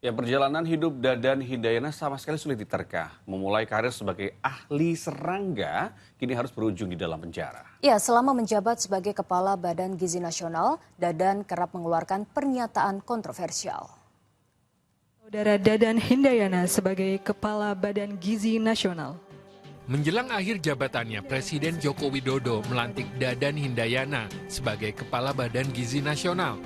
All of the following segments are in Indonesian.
Ya, perjalanan hidup Dadan Hindayana sama sekali sulit diterka. Memulai karir sebagai ahli serangga, kini harus berujung di dalam penjara. Ya, selama menjabat sebagai Kepala Badan Gizi Nasional, Dadan kerap mengeluarkan pernyataan kontroversial. Saudara Dadan Hindayana sebagai Kepala Badan Gizi Nasional. Menjelang akhir jabatannya, Presiden Joko Widodo melantik Dadan Hindayana sebagai Kepala Badan Gizi Nasional.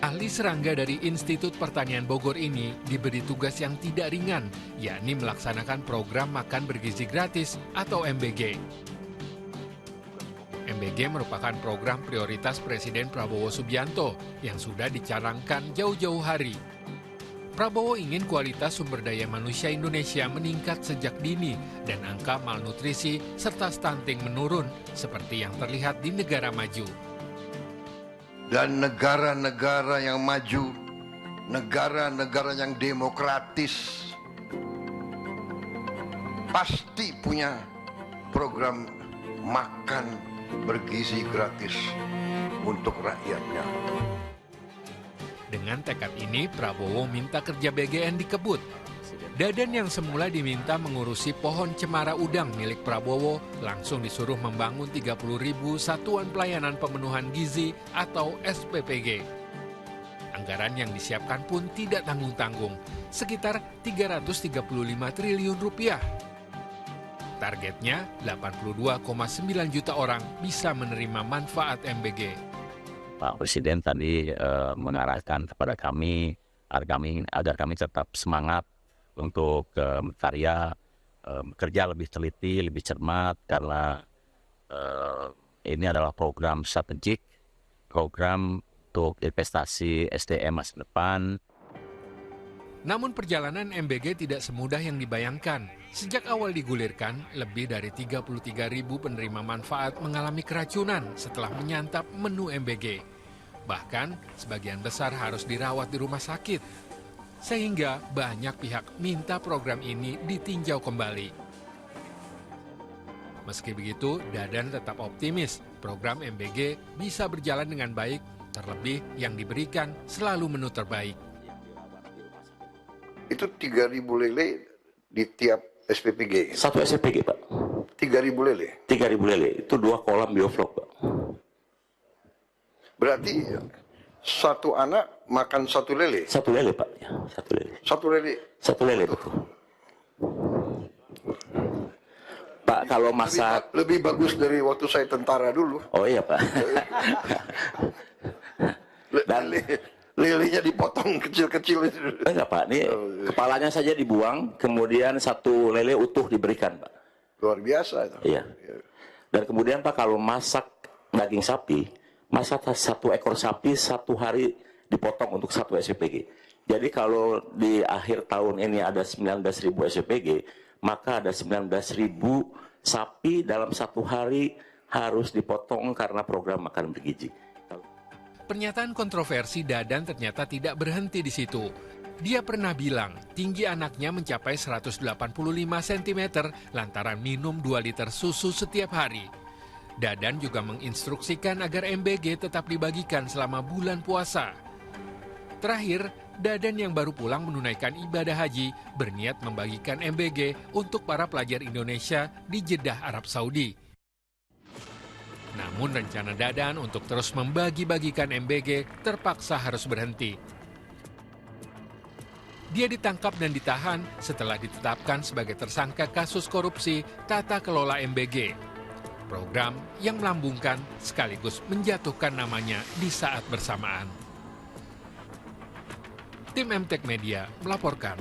Ahli serangga dari Institut Pertanian Bogor ini diberi tugas yang tidak ringan, yakni melaksanakan program makan bergizi gratis atau MBG. MBG merupakan program prioritas Presiden Prabowo Subianto yang sudah dicanangkan jauh-jauh hari. Prabowo ingin kualitas sumber daya manusia Indonesia meningkat sejak dini dan angka malnutrisi serta stunting menurun seperti yang terlihat di negara maju. Dan negara-negara yang maju, negara-negara yang demokratis, pasti punya program makan bergizi gratis untuk rakyatnya. Dengan tekad ini, Prabowo minta kerja BGN dikebut. Dadan yang semula diminta mengurusi pohon cemara udang milik Prabowo langsung disuruh membangun 30.000 satuan pelayanan pemenuhan gizi atau SPPG. Anggaran yang disiapkan pun tidak tanggung-tanggung, sekitar 335 triliun rupiah. Targetnya 82,9 juta orang bisa menerima manfaat MBG. Pak Presiden tadi mengarahkan kepada kami agar kami tetap semangat untuk berkarya, bekerja lebih teliti, lebih cermat, karena ini adalah program strategik, program untuk investasi SDM masa depan. Namun perjalanan MBG tidak semudah yang dibayangkan. Sejak awal digulirkan, lebih dari 33.000 penerima manfaat mengalami keracunan setelah menyantap menu MBG. Bahkan, sebagian besar harus dirawat di rumah sakit. Sehingga banyak pihak minta program ini ditinjau kembali. Meski begitu, Dadan tetap optimis program MBG bisa berjalan dengan baik, terlebih yang diberikan selalu menu terbaik. Itu 3.000 lele di tiap SPPG. Satu SPPG, Pak. 3.000 lele. 3.000 lele, itu 2 kolam bioflok, Pak. Berarti satu anak makan 1 lele. 1 lele, Pak. Ya, 1 lele. 1 lele. 1 lele, betul. Pak, kalau masak... Lebih bagus dari waktu saya tentara dulu. Oh iya, Pak. Dan lelenya dipotong kecil-kecil. Enggak, Pak. Ini kepalanya saja dibuang, kemudian 1 lele utuh diberikan, Pak. Luar biasa itu. Iya. Dan kemudian, Pak, kalau masak daging sapi, masak 1 ekor sapi 1 hari dipotong untuk 1 SPPG. Jadi kalau di akhir tahun ini ada 19.000 SPPG, maka ada 19.000 sapi dalam 1 hari harus dipotong karena program makan bergizi. Pernyataan kontroversi Dadan ternyata tidak berhenti di situ. Dia pernah bilang tinggi anaknya mencapai 185 cm lantaran minum 2 liter susu setiap hari. Dadan juga menginstruksikan agar MBG tetap dibagikan selama bulan puasa. Terakhir, Dadan yang baru pulang menunaikan ibadah haji berniat membagikan MBG untuk para pelajar Indonesia di Jeddah, Arab Saudi. Namun rencana Dadan untuk terus membagi-bagikan MBG terpaksa harus berhenti. Dia ditangkap dan ditahan setelah ditetapkan sebagai tersangka kasus korupsi tata kelola MBG. Program yang melambungkan sekaligus menjatuhkan namanya di saat bersamaan. Tim MTech Media melaporkan.